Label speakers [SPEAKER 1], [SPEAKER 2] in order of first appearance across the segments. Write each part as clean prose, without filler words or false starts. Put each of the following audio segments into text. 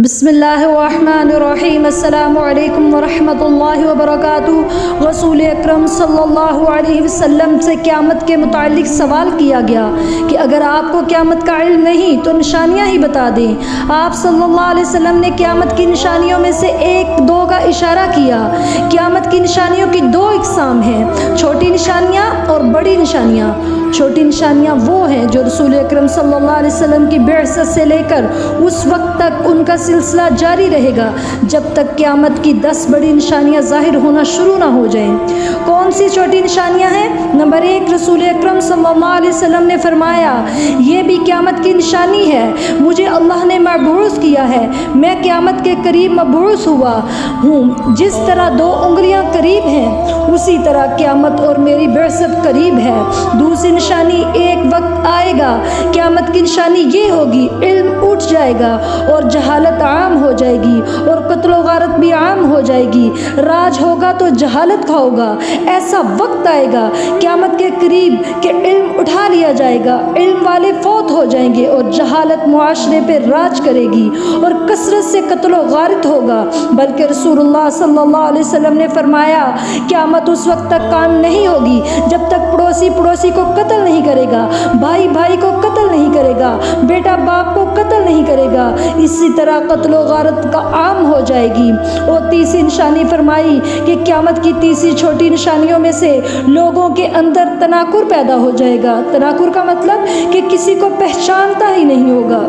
[SPEAKER 1] بسم اللہ الرحمن الرحیم۔ السلام علیکم ورحمۃ اللہ وبرکاتہ۔ رسول اکرم صلی اللہ علیہ وسلم سے قیامت کے متعلق سوال کیا گیا کہ اگر آپ کو قیامت کا علم نہیں تو نشانیاں ہی بتا دیں۔ آپ صلی اللہ علیہ وسلم نے قیامت کی نشانیوں میں سے ایک دو کا اشارہ کیا۔ قیامت کی نشانیوں کی دو اقسام ہیں، چھوٹی نشانیاں اور بڑی نشانیاں۔ چھوٹی نشانیاں وہ ہیں جو رسول اکرم صلی اللہ علیہ وسلم کی بعثت سے لے کر اس وقت تک ان کا سلسلہ جاری رہے گا جب تک قیامت کی 10 بڑی نشانیاں ظاہر ہونا شروع نہ ہو جائیں۔ کون سی چھوٹی نشانیاں ہیں؟ نمبر 1، رسول اکرم صلی اللہ علیہ وسلم نے فرمایا یہ بھی قیامت کی نشانی ہے، مجھے اللہ نے مبعوث کیا ہے، میں قیامت کے قریب مبعوث ہوا ہوں۔ جس طرح 2 انگلیاں قریب ہیں اسی طرح قیامت اور میری بعثت قریب ہے۔ دوسری نشانی، ایک وقت آئے گا قیامت کی نشانی یہ ہوگی، علم اٹھ جائے گا اور جہالت عام ہو جائے گی اور قتل و غارت بھی عام ہو جائے گی۔ راج ہوگا تو جہالت کا ہوگا۔ ایسا وقت آئے گا قیامت کے قریب کہ علم اٹھا لیا جائے گا، علم والے فوت ہو جائیں گے اور جہالت معاشرے پہ راج کرے گی اور کثرت سے قتل و غارت ہوگا۔ بلکہ رسول اللہ صلی اللہ علیہ وسلم نے فرمایا قیامت اس وقت تک قائم نہیں ہوگی جب تک پڑوسی پڑوسی کو قتل نہیں کرے گا، بھائی بھائی کو قتل نہیں کرے گا، بیٹا باپ کو قتل نہیں کرے گا۔ اسی طرح قتل و غارت کا عام ہو جائے گی۔ اور تیسری نشانی فرمائی کہ قیامت کی تیسری چھوٹی نشانیوں میں سے لوگوں کے اندر تناکر پیدا ہو جائے گا۔ تناکر کا مطلب کہ کسی کو پہچانتا ہی نہیں ہوگا،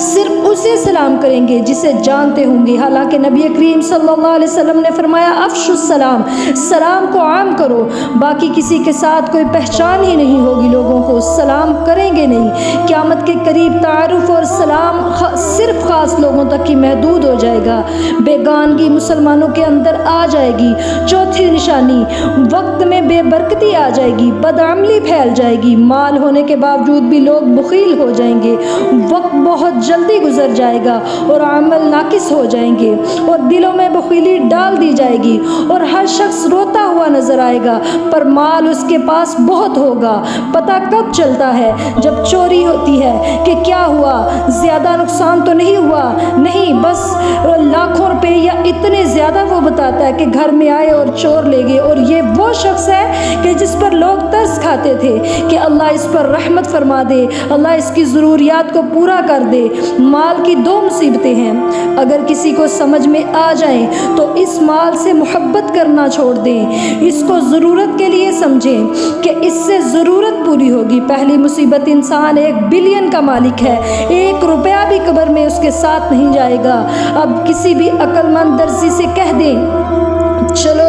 [SPEAKER 1] صرف اسے سلام کریں گے جسے جانتے ہوں گے۔ حالانکہ نبی کریم صلی اللہ علیہ وسلم نے فرمایا افشوا السلام، سلام کو عام کرو، باقی کسی کے ساتھ کوئی پہچان ہی نہیں ہوگی، لوگوں کو سلام کریں گے نہیں۔ قیامت کے قریب تعارف اور سلام صرف خاص لوگوں تک ہی محدود ہو جائے گا، بیگانگی مسلمانوں کے اندر آ جائے گی۔ چوتھی نشانی، وقت میں بے برکتی آ جائے گی، بدعملی پھیل جائے گی، مال ہونے کے باوجود بھی لوگ بخیل ہو جائیں گے، وقت بہت جلدی گزر جائے گا اور عمل ناقص ہو جائیں گے اور دلوں میں بخیلی ڈال دی جائے گی اور ہر شخص روتا ہوا نظر آئے گا، پر مال اس کے پاس بہت ہوگا۔ پتہ کب چلتا ہے؟ جب چوری ہوتی ہے کہ کیا ہوا، زیادہ نقصان تو نہیں ہوا، نہیں بس لاکھوں روپے یا اتنے زیادہ وہ بتاتا ہے کہ گھر میں آئے اور چور لے گئے، اور یہ وہ شخص ہے کہ جس پر لوگ ترس کھاتے تھے کہ اللہ اس پر رحمت فرما دے، اللہ اس کی ضروریات کو پورا کر دے۔ مال کی 2 مصیبتیں ہیں، اگر کسی کو سمجھ میں آ جائیں تو اس مال سے محبت کرنا چھوڑ دیں، اس کو ضرورت کے لیے سمجھیں کہ اس سے ضرورت پوری ہوگی۔ پہلی مصیبت، انسان 1 بلین کا مالک ہے، 1 روپیہ بھی قبر میں اس کے ساتھ نہیں جائے گا۔ اب کسی بھی عقل مند درزی سے کہہ دیں چلو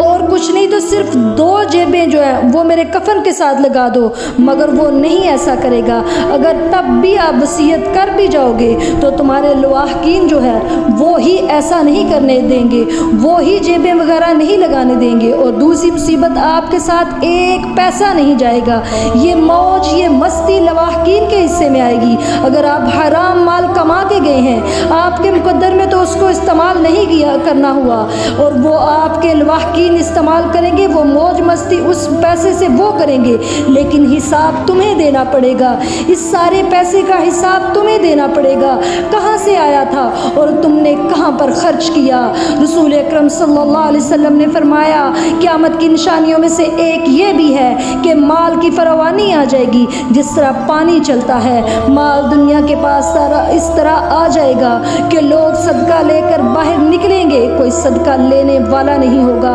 [SPEAKER 1] اور کچھ نہیں تو صرف 2 جیبیں جو ہیں وہ میرے کفن کے ساتھ لگا دو، مگر وہ نہیں ایسا کرے گا۔ اگر تب بھی آپ وصیت کر بھی جاؤ گے تو تمہارے لواحقین جو ہے وہ ہی ایسا نہیں کرنے دیں گے، وہ ہی جیبیں وغیرہ نہیں لگانے دیں گے۔ اور دوسری مصیبت، آپ کے ساتھ 1 پیسہ نہیں جائے گا، یہ موج یہ مستی لواحقین کے حصے میں آئے گی۔ اگر آپ حرام مال کما کے گئے ہیں، آپ کے مقدر میں تو اس کو استعمال نہیں کیا کرنا ہوا اور وہ آپ کے لواحقین استعمال کریں گے، وہ موج مستی اس پیسے سے وہ کریں گے، لیکن حساب تمہیں دینا پڑے گا۔ اس سارے پیسے کا حساب تمہیں دینا پڑے گا، کہاں سے آیا تھا اور تم نے کہاں پر خرچ کیا۔ رسول اکرم صلی اللہ علیہ وسلم نے فرمایا قیامت کی نشانیوں میں سے ایک یہ بھی ہے کہ مال کی فراوانی آ جائے گی، جس طرح پانی چلتا ہے۔ مال دنیا کے پاس سارا اس طرح آ جائے گا کہ لوگ صدقہ لے کر باہر نکلیں گے، کوئی صدقہ لینے والا نہیں ہوگا،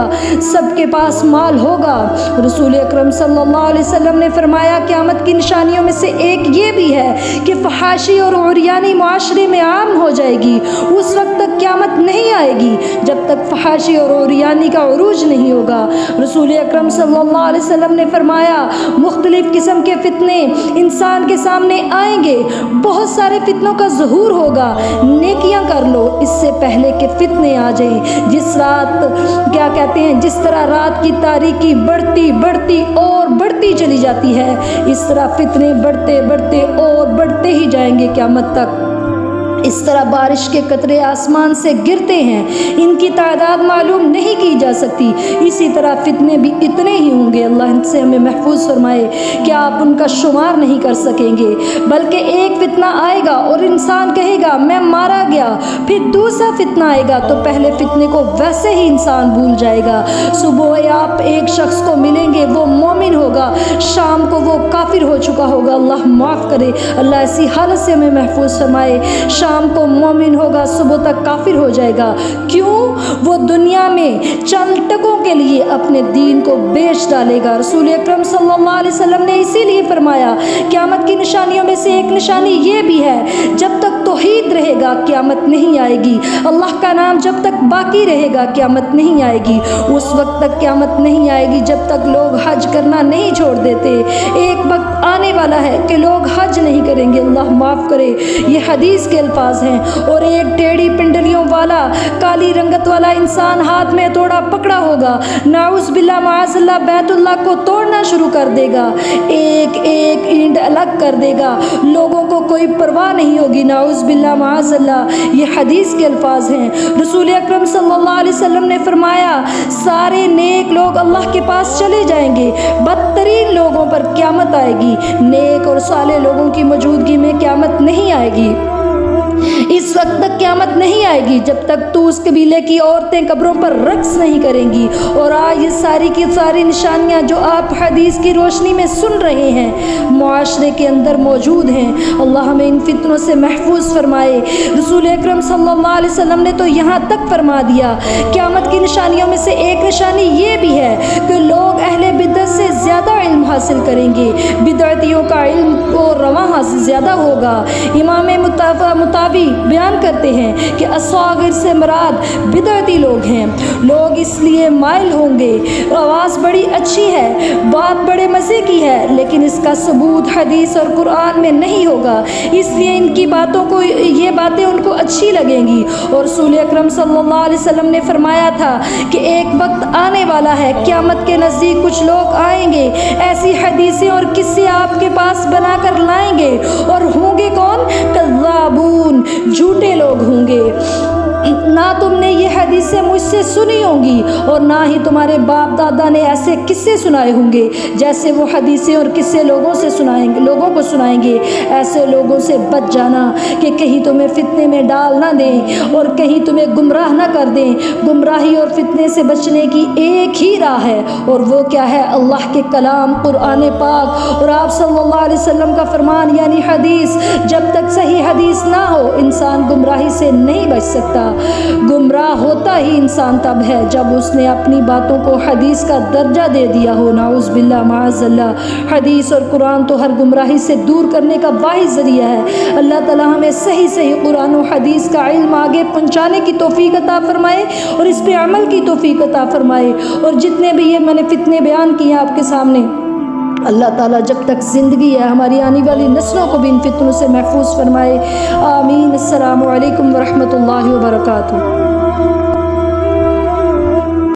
[SPEAKER 1] سب کے پاس مال ہوگا۔ رسول اکرم صلی اللہ علیہ وسلم نے فرمایا قیامت کی نشانیوں میں سے ایک یہ بھی ہے کہ فحاشی اور عریانی معاشرے میں عام ہو جائے گی۔ اس وقت تک قیامت نہیں آئے گی جب تک فحاشی اور عریانی کا عروج نہیں ہوگا۔ رسول اکرم صلی اللہ علیہ وسلم نے فرمایا مختلف قسم کے فتنے انسان کے سامنے آئیں گے، بہت سارے فتنوں کا ظہور ہوگا، نیکیاں کر لو اس سے پہلے کہ فتنے آ جائیں۔ جس طرح رات کی تاریکی بڑھتی بڑھتی اور بڑھتی چلی جاتی ہے، اس طرح فتنے بڑھتے بڑھتے اور بڑھتے ہی جائیں گے قیامت تک۔ اس طرح بارش کے قطرے آسمان سے گرتے ہیں، ان کی تعداد معلوم نہیں کی جا سکتی، اسی طرح فتنے بھی اتنے ہی ہوں گے۔ اللہ ان سے ہمیں محفوظ فرمائے کہ آپ ان کا شمار نہیں کر سکیں گے۔ بلکہ ایک فتنہ آئے گا اور انسان کہے گا میں مارا گیا، پھر دوسرا فتنہ آئے گا تو پہلے فتنے کو ویسے ہی انسان بھول جائے گا۔ صبح آپ ایک شخص کو ملیں گے، وہ مومن ہوگا، شام کو وہ کافر ہو چکا ہوگا۔ اللہ معاف کرے، اللہ ایسی حالت سے ہمیں محفوظ فرمائے۔ شام کو مومن ہوگا، صبح تک کافر ہو جائے گا۔ کیوں؟ وہ دنیا میں چند ٹکوں کے لیے اپنے دین کو بیچ ڈالے گا۔ رسول اکرم صلی اللہ علیہ وسلم نے اسی لیے فرمایا قیامت کی نشانیوں میں سے ایک نشانی یہ بھی ہے، جب تک توحید رہے گا قیامت نہیں آئے گی، اللہ کا نام جب تک باقی رہے گا قیامت نہیں آئے گی، اس وقت تک قیامت نہیں آئے گی جب تک لوگ حج کرنا نہیں چھوڑ دیتے۔ ایک وقت آنے والا ہے کہ لوگ حج نہیں کریں گے، اللہ معاف کرے، یہ حدیث کے الفاظ ہیں۔ اور ایک ٹیڑھی پنڈلیوں والا، کالی رنگت والا انسان ہاتھ میں تھوڑا پکڑا ہوگا، نعوذ باللہ معاذ اللہ بیت اللہ کو توڑنا شروع کر دے گا، ایک ایک اینٹ الگ کر دے گا، لوگوں کو کوئی پرواہ نہیں ہوگی، نعوذ باللہ معاذ اللہ۔ یہ حدیث کے الفاظ ہیں۔ رسول اکرم صلی اللہ علیہ وسلم نے فرمایا سارے نیک لوگ اللہ کے پاس چلے جائیں گے، بدترین لوگوں پر قیامت آئے گی، نیک اور صالح لوگوں کی موجودگی میں قیامت نہیں آئے گی۔ اس وقت تک قیامت نہیں آئے گی جب تک تو اس قبیلے کی عورتیں قبروں پر رقص نہیں کریں گی۔ اور آج یہ ساری کی ساری نشانیاں جو آپ حدیث کی روشنی میں سن رہے ہیں معاشرے کے اندر موجود ہیں۔ اللہ ہمیں ان فتنوں سے محفوظ فرمائے۔ رسول اکرم صلی اللہ علیہ وسلم نے تو یہاں تک فرما دیا قیامت کی نشانیوں میں سے ایک نشانی یہ بھی ہے کہ لوگ اہل بدعت سے زیادہ علم حاصل کریں گے، بدعتیوں کا علم و رواں زیادہ ہوگا۔ امام مطاوی بیان کرتے ہیں کہ اصاغر سے مراد بدعتی لوگ ہیں۔ لوگ اس لیے مائل ہوں گے، آواز بڑی اچھی ہے، بات بڑے مزے کی ہے، لیکن اس کا ثبوت حدیث اور قرآن میں نہیں ہوگا، اس لیے ان کی باتوں کو، یہ باتیں ان کو اچھی لگیں گی۔ اور رسول اکرم صلی اللہ علیہ وسلم نے فرمایا تھا کہ ایک وقت آنے والا ہے قیامت کے نزدیک کچھ لوگ آئیں گے، ایسی حدیثیں اور قصے آپ کے پاس بنا کر لائیں گے، اور ہوں گے کون؟ کذابون، جھوٹے لوگ ہوں گے۔ نہ تم نے یہ حدیثیں مجھ سے سنی ہوں گی اور نہ ہی تمہارے باپ دادا نے ایسے قصے سنائے ہوں گے جیسے وہ حدیثیں اور قصے لوگوں کو سنائیں گے۔ ایسے لوگوں سے بچ جانا کہ کہیں تمہیں فتنے میں ڈال نہ دیں اور کہیں تمہیں گمراہ نہ کر دیں۔ گمراہی اور فتنے سے بچنے کی ایک ہی راہ ہے، اور وہ کیا ہے؟ اللہ کے کلام قرآن پاک اور آپ صلی اللہ علیہ وسلم کا فرمان یعنی حدیث۔ جب تک صحیح حدیث نہ ہو انسان گمراہی سے نہیں بچ سکتا۔ گمراہ ہوتا ہی انسان تب ہے جب اس نے اپنی باتوں کو حدیث کا درجہ دے دیا ہو، نعوذ باللہ معاذ اللہ۔ حدیث اور قرآن تو ہر گمراہی سے دور کرنے کا واحد ذریعہ ہے۔ اللہ تعالی ہمیں صحیح قرآن و حدیث کا علم آگے پہنچانے کی توفیق عطا فرمائے اور اس پہ عمل کی توفیق عطا فرمائے۔ اور جتنے بھی یہ میں نے فتنے بیان کیے آپ کے سامنے، اللہ تعالیٰ جب تک زندگی ہے ہماری آنے والی نسلوں کو بھی ان فتنوں سے محفوظ فرمائے۔ آمین۔ السلام علیکم ورحمۃ اللہ وبرکاتہ۔